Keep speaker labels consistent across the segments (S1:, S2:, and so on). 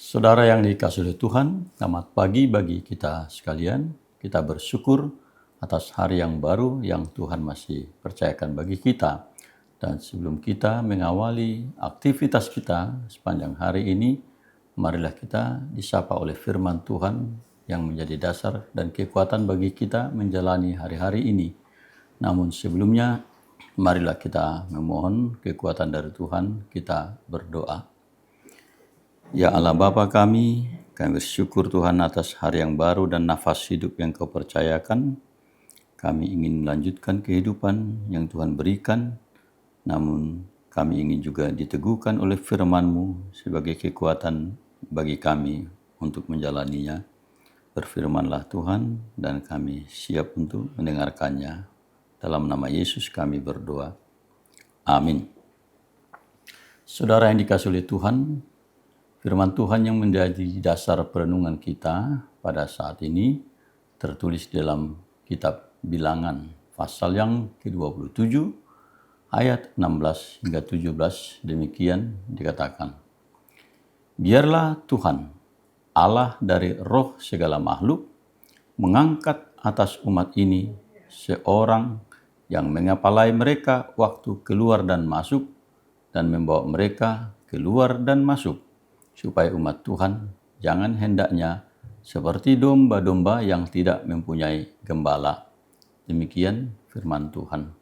S1: Saudara yang dikasihi oleh Tuhan, selamat pagi bagi kita sekalian. Kita bersyukur atas hari yang baru yang Tuhan masih percayakan bagi kita. Dan sebelum kita mengawali aktivitas kita sepanjang hari ini, marilah kita disapa oleh firman Tuhan yang menjadi dasar dan kekuatan bagi kita menjalani hari-hari ini. Namun sebelumnya, marilah kita memohon kekuatan dari Tuhan, kita berdoa. Ya Allah Bapa kami bersyukur Tuhan atas hari yang baru dan nafas hidup yang Kau percayakan. Kami ingin melanjutkan kehidupan yang Tuhan berikan, namun kami ingin juga diteguhkan oleh firman-Mu sebagai kekuatan bagi kami untuk menjalaninya. Berfirmanlah Tuhan dan kami siap untuk mendengarkannya. Dalam nama Yesus kami berdoa. Amin. Saudara yang dikasihi oleh Tuhan, firman Tuhan yang menjadi dasar perenungan kita pada saat ini tertulis dalam kitab Bilangan pasal yang ke-27 ayat 16 hingga 17. Demikian dikatakan, biarlah Tuhan Allah dari roh segala makhluk mengangkat atas umat ini seorang yang mengepalai mereka waktu keluar dan masuk dan membawa mereka keluar dan masuk, supaya umat Tuhan jangan hendaknya seperti domba-domba yang tidak mempunyai gembala. Demikian firman Tuhan.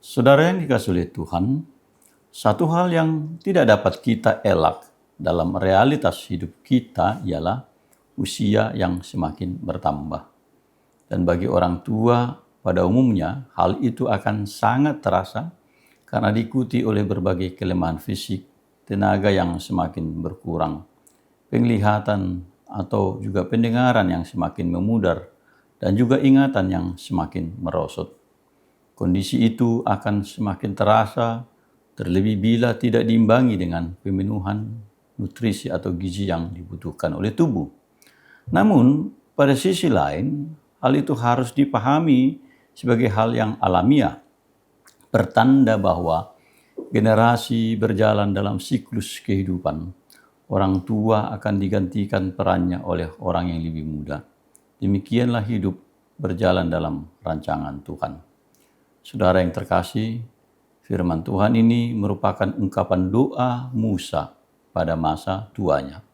S1: Saudara yang dikasihi oleh Tuhan, satu hal yang tidak dapat kita elak dalam realitas hidup kita ialah usia yang semakin bertambah. Dan bagi orang tua pada umumnya, hal itu akan sangat terasa karena diikuti oleh berbagai kelemahan fisik, tenaga yang semakin berkurang, penglihatan atau juga pendengaran yang semakin memudar, dan juga ingatan yang semakin merosot. Kondisi itu akan semakin terasa, terlebih bila tidak diimbangi dengan pemenuhan nutrisi atau gizi yang dibutuhkan oleh tubuh. Namun, pada sisi lain, hal itu harus dipahami sebagai hal yang alamiah, pertanda bahwa generasi berjalan dalam siklus kehidupan. Orang tua akan digantikan perannya oleh orang yang lebih muda. Demikianlah hidup berjalan dalam rancangan Tuhan. Saudara yang terkasih, firman Tuhan ini merupakan ungkapan doa Musa pada masa tuanya.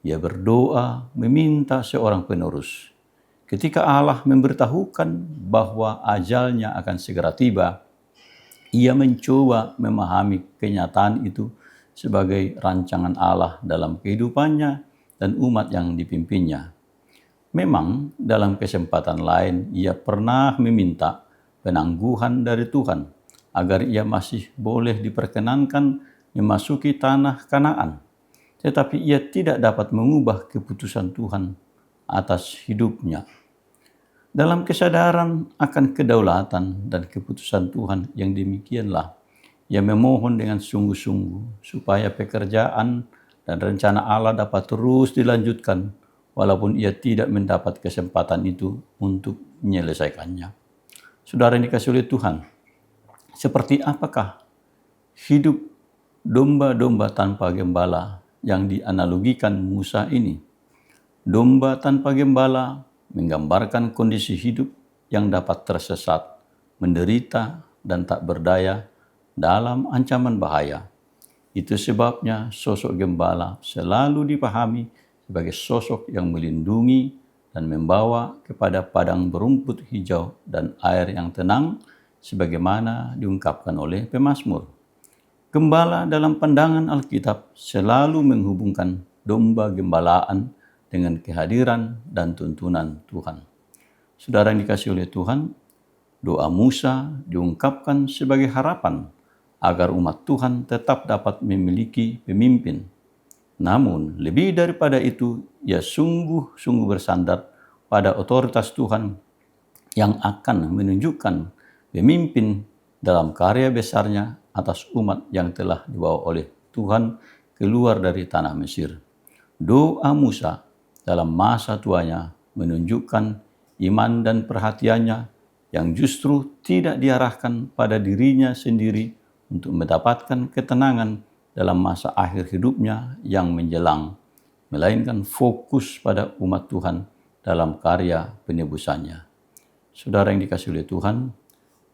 S1: Ia berdoa meminta seorang penerus. Ketika Allah memberitahukan bahwa ajalnya akan segera tiba, ia mencoba memahami kenyataan itu sebagai rancangan Allah dalam kehidupannya dan umat yang dipimpinnya. Memang dalam kesempatan lain ia pernah meminta penangguhan dari Tuhan agar ia masih boleh diperkenankan memasuki tanah Kanaan. Tetapi ia tidak dapat mengubah keputusan Tuhan atas hidupnya. Dalam kesadaran akan kedaulatan dan keputusan Tuhan yang demikianlah, ia memohon dengan sungguh-sungguh supaya pekerjaan dan rencana Allah dapat terus dilanjutkan walaupun ia tidak mendapat kesempatan itu untuk menyelesaikannya. Saudara yang dikasihi oleh Tuhan, seperti apakah hidup domba-domba tanpa gembala yang dianalogikan Musa ini? Domba tanpa gembala menggambarkan kondisi hidup yang dapat tersesat, menderita, dan tak berdaya dalam ancaman bahaya. Itu sebabnya sosok gembala selalu dipahami sebagai sosok yang melindungi dan membawa kepada padang berumput hijau dan air yang tenang, sebagaimana diungkapkan oleh pemazmur. Gembala dalam pandangan Alkitab selalu menghubungkan domba gembalaan dengan kehadiran dan tuntunan Tuhan. Saudara yang dikasihi oleh Tuhan, doa Musa diungkapkan sebagai harapan agar umat Tuhan tetap dapat memiliki pemimpin. Namun, lebih daripada itu, ia sungguh-sungguh bersandar pada otoritas Tuhan yang akan menunjukkan pemimpin dalam karya besarnya atas umat yang telah dibawa oleh Tuhan keluar dari tanah Mesir. Doa Musa dalam masa tuanya menunjukkan iman dan perhatiannya yang justru tidak diarahkan pada dirinya sendiri untuk mendapatkan ketenangan dalam masa akhir hidupnya yang menjelang. melainkan fokus pada umat Tuhan dalam karya penebusannya. Saudara yang dikasihi oleh Tuhan,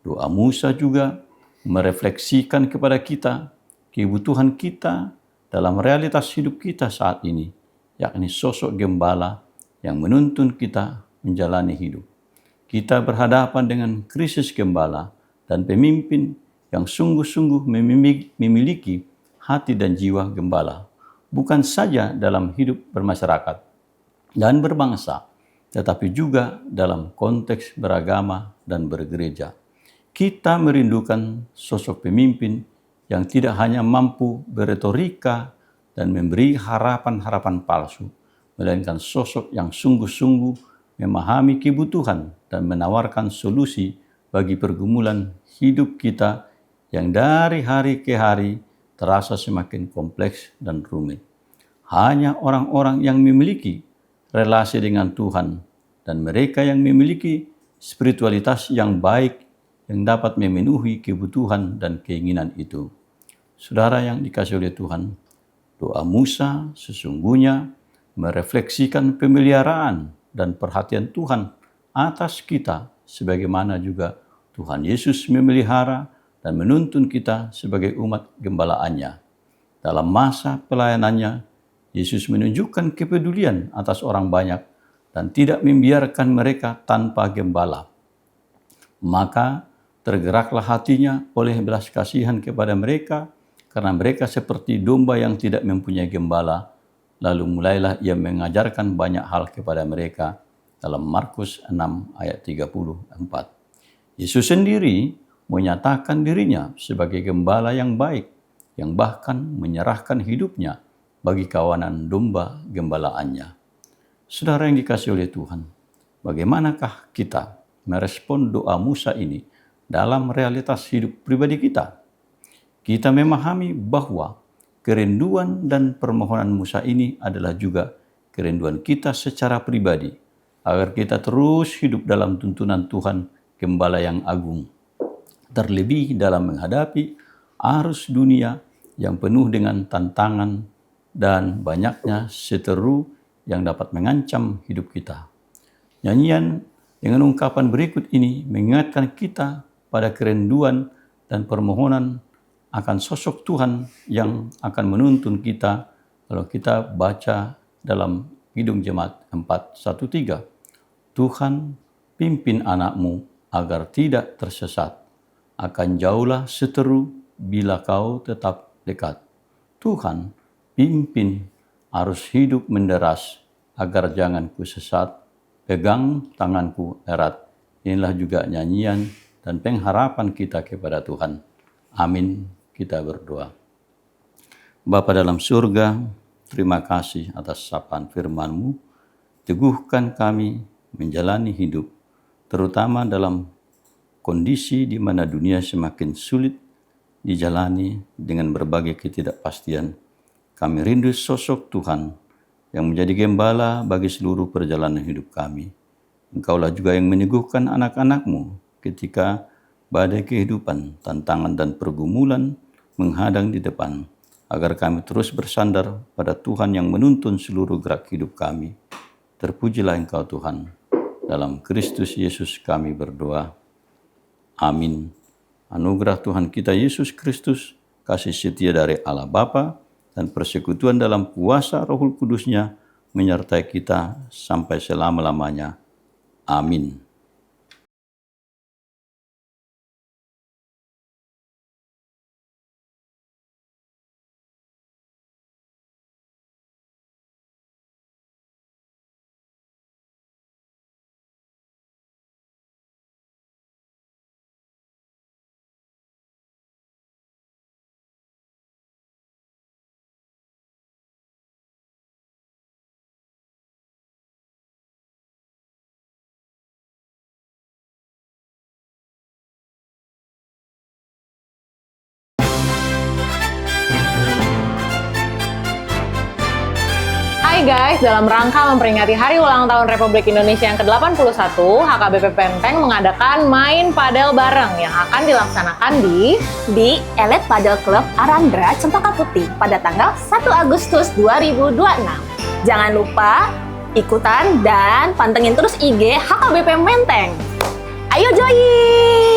S1: doa Musa juga merefleksikan kepada kita kebutuhan kita dalam realitas hidup kita saat ini, yakni sosok gembala yang menuntun kita menjalani hidup. Kita berhadapan dengan krisis gembala dan pemimpin yang sungguh-sungguh memiliki hati dan jiwa gembala, bukan saja dalam hidup bermasyarakat dan berbangsa, tetapi juga dalam konteks beragama dan bergereja. Kita merindukan sosok pemimpin yang tidak hanya mampu berretorika dan memberi harapan-harapan palsu, melainkan sosok yang sungguh-sungguh memahami kebutuhan dan menawarkan solusi bagi pergumulan hidup kita yang dari hari ke hari terasa semakin kompleks dan rumit. Hanya orang-orang yang memiliki relasi dengan Tuhan dan mereka yang memiliki spiritualitas yang baik yang dapat memenuhi kebutuhan dan keinginan itu. Saudara yang dikasihi oleh Tuhan, doa Musa sesungguhnya merefleksikan pemeliharaan dan perhatian Tuhan atas kita, sebagaimana juga Tuhan Yesus memelihara dan menuntun kita sebagai umat gembalaannya. Dalam masa pelayanannya, Yesus menunjukkan kepedulian atas orang banyak dan tidak membiarkan mereka tanpa gembala. Maka tergeraklah hatinya oleh belas kasihan kepada mereka, karena mereka seperti domba yang tidak mempunyai gembala. Lalu mulailah ia mengajarkan banyak hal kepada mereka dalam Markus 6 ayat 34. Yesus sendiri menyatakan dirinya sebagai gembala yang baik, yang bahkan menyerahkan hidupnya bagi kawanan domba gembalaannya. Saudara yang dikasihi oleh Tuhan, bagaimanakah kita merespon doa Musa ini dalam realitas hidup pribadi kita? Kita memahami bahwa kerinduan dan permohonan Musa ini adalah juga kerinduan kita secara pribadi, agar kita terus hidup dalam tuntunan Tuhan Gembala yang agung. Terlebih dalam menghadapi arus dunia yang penuh dengan tantangan dan banyaknya seteru yang dapat mengancam hidup kita. Nyanyian dengan ungkapan berikut ini mengingatkan kita pada kerinduan dan permohonan akan sosok Tuhan yang akan menuntun kita kalau kita baca dalam Kidung Jemaat 413. Tuhan, pimpin anakmu agar tidak tersesat. Akan jauhlah seteru bila kau tetap dekat. Tuhan, pimpin arus hidup menderas agar jangan ku sesat. Pegang tanganku erat. Inilah juga nyanyian dan pengharapan kita kepada Tuhan. Amin. Kita berdoa. Bapa dalam surga, terima kasih atas sapaan firman-Mu. Teguhkan kami menjalani hidup, terutama dalam kondisi di mana dunia semakin sulit dijalani dengan berbagai ketidakpastian. Kami rindu sosok Tuhan yang menjadi gembala bagi seluruh perjalanan hidup kami. Engkaulah juga yang meneguhkan anak-anak-Mu ketika badai kehidupan, tantangan dan pergumulan menghadang di depan, agar kami terus bersandar pada Tuhan yang menuntun seluruh gerak hidup kami. Terpujilah Engkau Tuhan. Dalam Kristus Yesus kami berdoa. Amin. Anugerah Tuhan kita Yesus Kristus, kasih setia dari Allah Bapa, dan persekutuan dalam kuasa Roh Kudus-Nya menyertai kita sampai selama-lamanya. Amin.
S2: Hai guys, dalam rangka memperingati Hari Ulang Tahun Republik Indonesia yang ke-81, HKBP Penteng mengadakan main padel bareng yang akan dilaksanakan di
S3: Elite Padel Club Arandra Cempaka Putih pada tanggal 1 Agustus 2026. Jangan lupa ikutan dan pantengin terus IG HKBP Menteng. Ayo join!